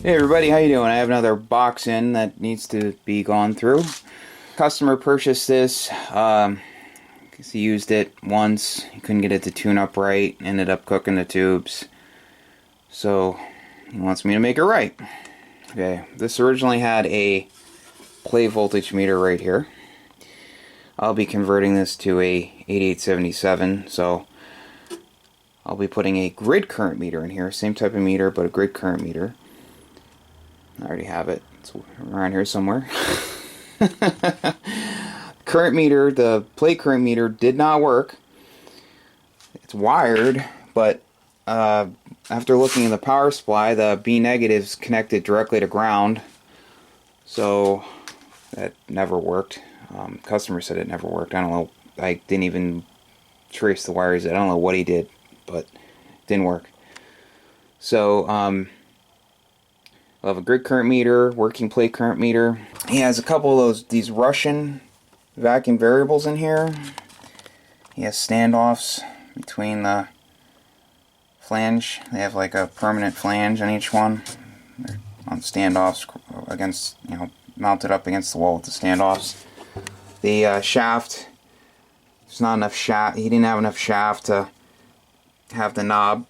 Hey everybody, how you doing? I have another box in that needs to be gone through. Customer purchased this. Because he used it once, he couldn't get it to tune up right, ended up cooking the tubes. So he wants me to make it right. Okay, this originally had a plate voltage meter right here. I'll be converting this to a 8877, so I'll be putting a grid current meter in here. Same type of meter, but a grid current meter. I already have it. It's around here somewhere. Current meter, the plate current meter did not work. It's wired, but after looking in the power supply, the B negatives connected directly to ground. So that never worked. Customer said it never worked. I don't know. I didn't even trace the wires. I don't know what he did, but it didn't work. So I have a grid current meter, working plate current meter. He has a couple of these Russian vacuum variables in here. He has standoffs between the flange. They have like a permanent flange on each one. They're on standoffs against, mounted up against the wall with the standoffs. The shaft, there's not enough shaft. He didn't have enough shaft to have the knob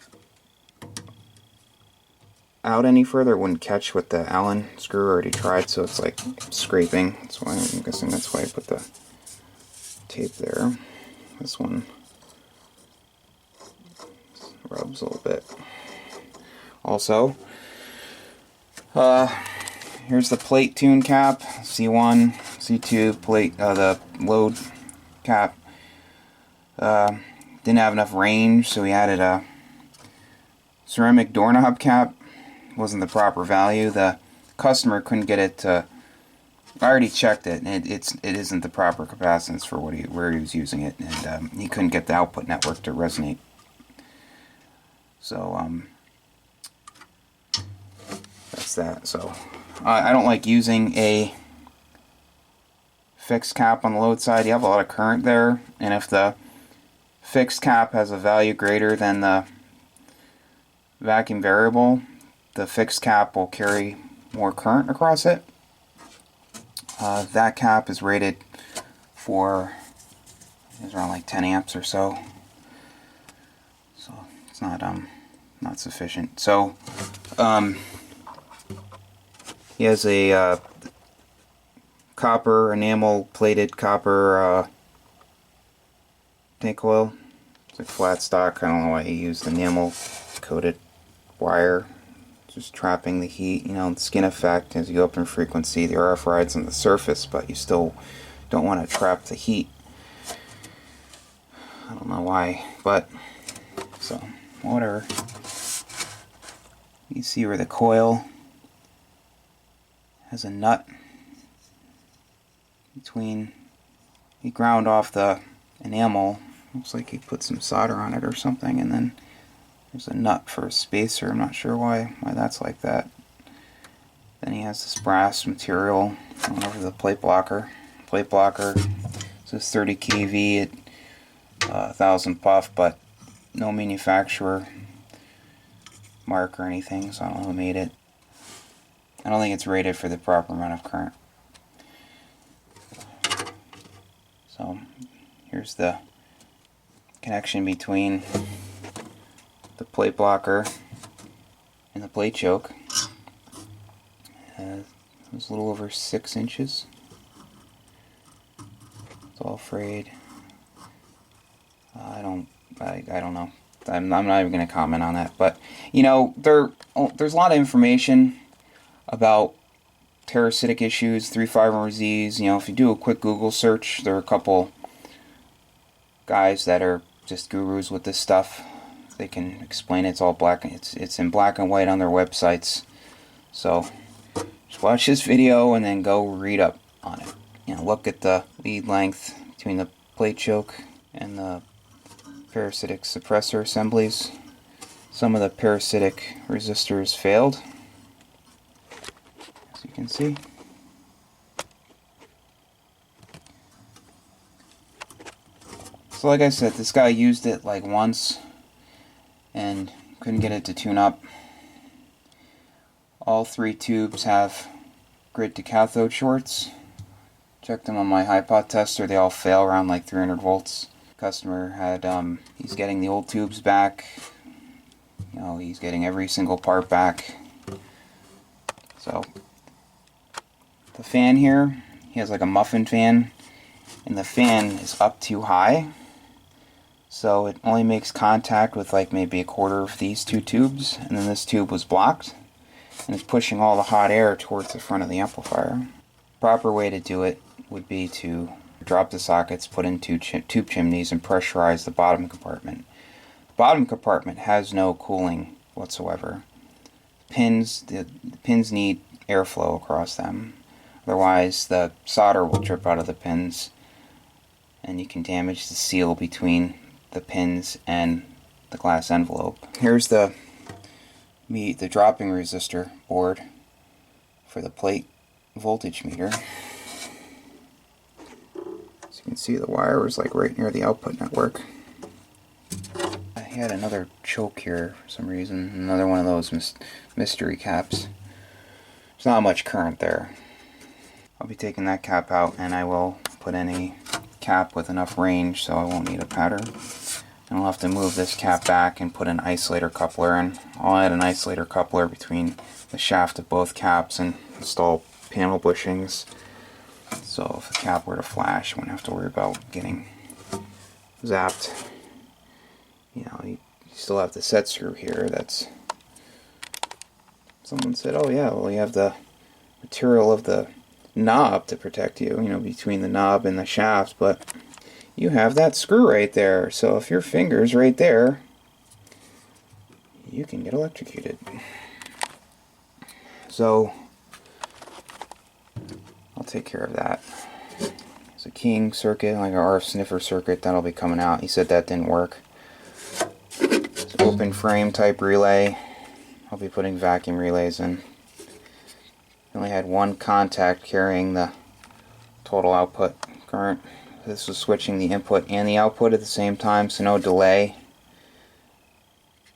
out any further. It wouldn't catch with the Allen screw. Already tried, so it's like scraping. That's why I'm guessing that's why I put the tape there. This one rubs a little bit. Also, here's the plate tune cap, C1, C2 plate, the load cap. Didn't have enough range, so we added a ceramic doorknob cap. Wasn't the proper value. The customer couldn't get it to. I already checked it, and it isn't the proper capacitance for where he was using it, and he couldn't get the output network to resonate. So that's that. So I don't like using a fixed cap on the load side. You have a lot of current there, and if the fixed cap has a value greater than the vacuum variable, the fixed cap will carry more current across it. That cap is rated for around like 10 amps or so. So it's not sufficient. So he has a copper enamel plated copper tank coil. It's like flat stock. I don't know why he used enamel coated wire. Just trapping the heat, the skin effect. As you go up in frequency, the RF rides on the surface, but you still don't want to trap the heat. I don't know why, but so whatever. You see where the coil has a nut between. He ground off the enamel. Looks like he put some solder on it or something, and then there's a nut for a spacer. I'm not sure why that's like that. Then he has this brass material going over the plate blocker. Plate blocker says 30 kV at 1000 puff, but no manufacturer mark or anything, so I don't know who made it. I don't think it's rated for the proper amount of current. So here's the connection between the plate blocker and the plate choke. It was a little over 6 inches. It's all frayed. I don't know. I'm not even going to comment on that. But there's a lot of information about parasitic issues, 3-5-RZs. If you do a quick Google search, there are a couple guys that are just gurus with this stuff. They can explain it. It's all black. It's in black and white on their websites. So just watch this video and then go read up on it. Look at the lead length between the plate choke and the parasitic suppressor assemblies. Some of the parasitic resistors failed, as you can see. So like I said, this guy used it like once and couldn't get it to tune up. All 3 tubes have grid to cathode shorts. Checked them on my high-pot tester, they all fail around like 300 volts. Customer had, he's getting the old tubes back. You know, he's getting every single part back. So, the fan here, he has like a muffin fan, and the fan is up too high. So it only makes contact with like maybe a quarter of these 2 tubes, and then this tube was blocked, and it's pushing all the hot air towards the front of the amplifier. Proper way to do it would be to drop the sockets, put in 2 tube chimneys, and pressurize the bottom compartment. The bottom compartment has no cooling whatsoever. The pins need airflow across them. Otherwise, the solder will drip out of the pins, and you can damage the seal between the pins and the glass envelope. Here's the dropping resistor board for the plate voltage meter. As you can see, the wire was like right near the output network. I had another choke here for some reason, another one of those mystery caps. There's not much current there. I'll be taking that cap out, and I will put in a cap with enough range so I won't need a powder. And I'll have to move this cap back and put an isolator coupler in. I'll add an isolator coupler between the shaft of both caps and install panel bushings. So if the cap were to flash, I wouldn't have to worry about getting zapped. You know, you still have the set screw here. That's, someone said, oh yeah, well you have the material of the knob to protect you, you know, between the knob and the shaft, but you have that screw right there, so if your finger's right there, you can get electrocuted. So I'll take care of that. There's a keying circuit, like an RF sniffer circuit, that'll be coming out. He said that didn't work. It's an open frame type relay. I'll be putting vacuum relays in. Only had one contact carrying the total output current. This was switching the input and the output at the same time, so no delay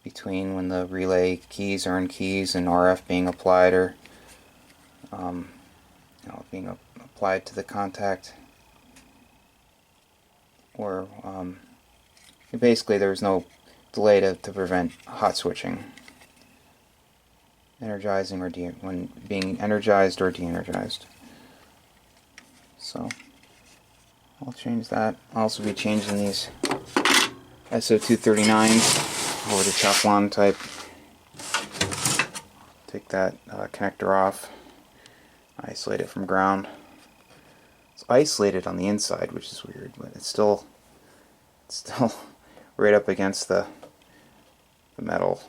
between when the relay keys are in keys and RF being applied, or being applied to the contact, or basically there was no delay to prevent hot switching, energizing or when being energized or de-energized. So I'll change that. I'll also be changing these SO239s over to Teflon type. Take that connector off, isolate it from ground. It's isolated on the inside, which is weird, but it's still right up against the metal.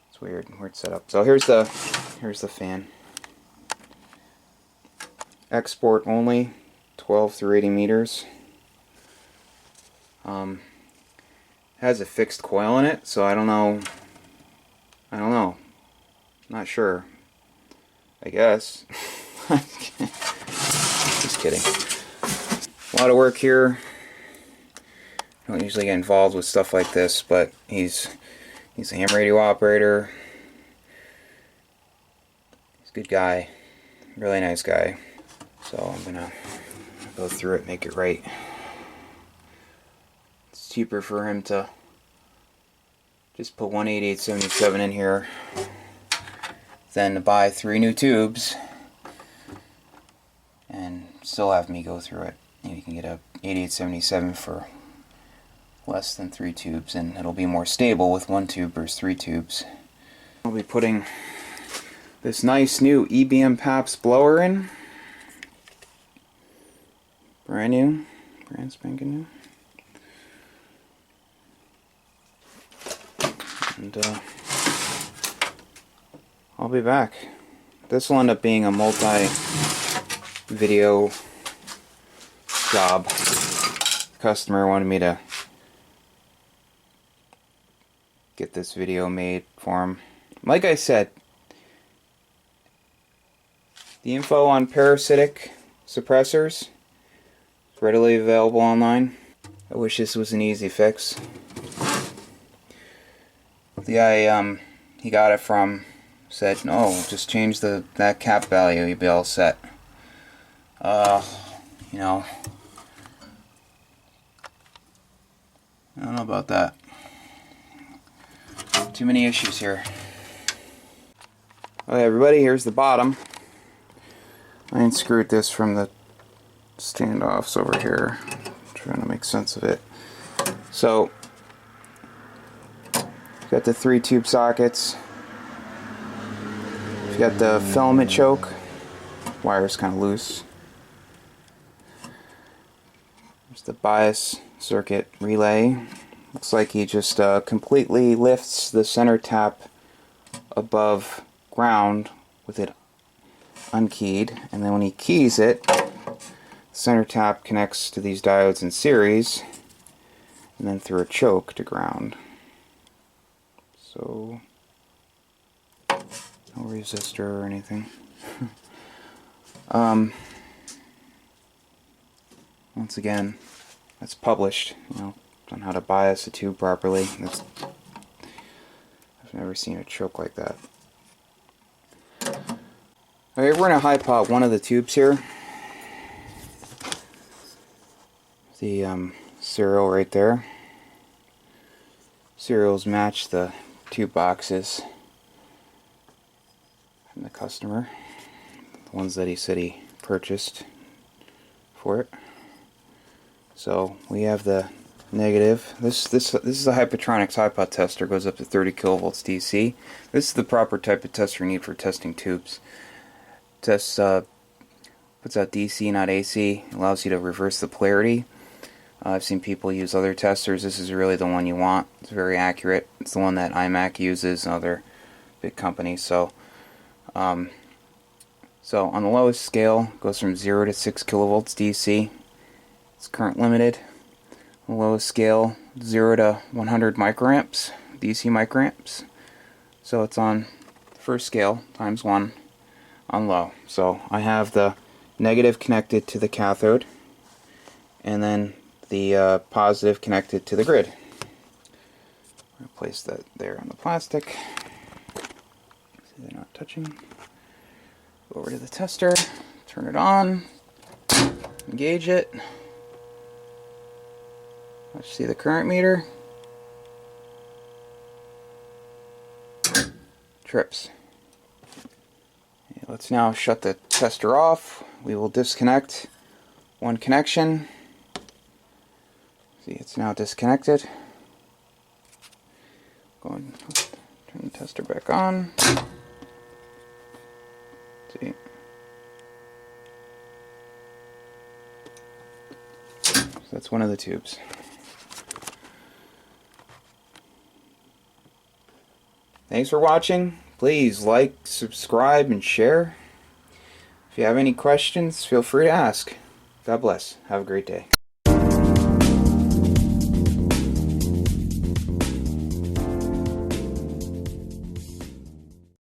It's weird setup. So here's the fan. Export only, 12 through 80 meters. Has a fixed coil in it, so I don't know. Not sure. I guess. Just kidding. A lot of work here. I don't usually get involved with stuff like this, but he's a ham radio operator. He's a good guy. Really nice guy. So I'm gonna go through it, make it right. It's cheaper for him to just put one 8877 in here than to buy 3 new tubes and still have me go through it. You can get a 8877 for less than 3 tubes, and it'll be more stable with 1 tube versus 3 tubes. I'll be putting this nice new EBM PAPS blower in. Brand new, brand spanking new. And I'll be back. This will end up being a multi-video job. The customer wanted me to get this video made for him. Like I said, the info on Parasitic suppressors is readily available online. I wish this was an easy fix. The guy, he got it from said, no, just change that cap value, you'll be all set. You know, I don't know about that. Too many issues here. Okay, everybody, here's the bottom. I unscrewed this from the standoffs over here. I'm trying to make sense of it. So, got the 3 tube sockets. You got the filament choke. Wire's kind of loose. There's the bias circuit relay. Looks like he just completely lifts the center tap above ground with it unkeyed, and then when he keys it, the center tap connects to these diodes in series, and then through a choke to ground. So, no resistor or anything. Once again, that's published, you know, on how to bias a tube properly. I've never seen a choke like that. Okay, we're going to high pot one of the tubes here. The serial right there. Serials match the tube boxes from the customer, the ones that he said he purchased for it. So we have the negative. This is a Hypotronics high pot tester. Goes up to 30 kilovolts DC. This is the proper type of tester you need for testing tubes. Tests puts out DC, not AC. Allows you to reverse the polarity. I've seen people use other testers. This is really the one you want. It's very accurate. It's the one that iMac uses and other big companies. So on the lowest scale, it goes from 0 to 6 kilovolts DC. It's current limited. On the lowest scale, 0 to 100 microamps, DC microamps. So it's on the first scale, times 1 on low. So I have the negative connected to the cathode, and then the positive connected to the grid. I'm going to place that there on the plastic. See, they're not touching. Go over to the tester, turn it on, engage it. Let's see the current meter. Trips. Okay, let's now shut the tester off. We will disconnect one connection. See, it's now disconnected. Go and turn the tester back on. See. So that's one of the tubes. Thanks for watching. Please like, subscribe, and share. If you have any questions, feel free to ask. God bless. Have a great day.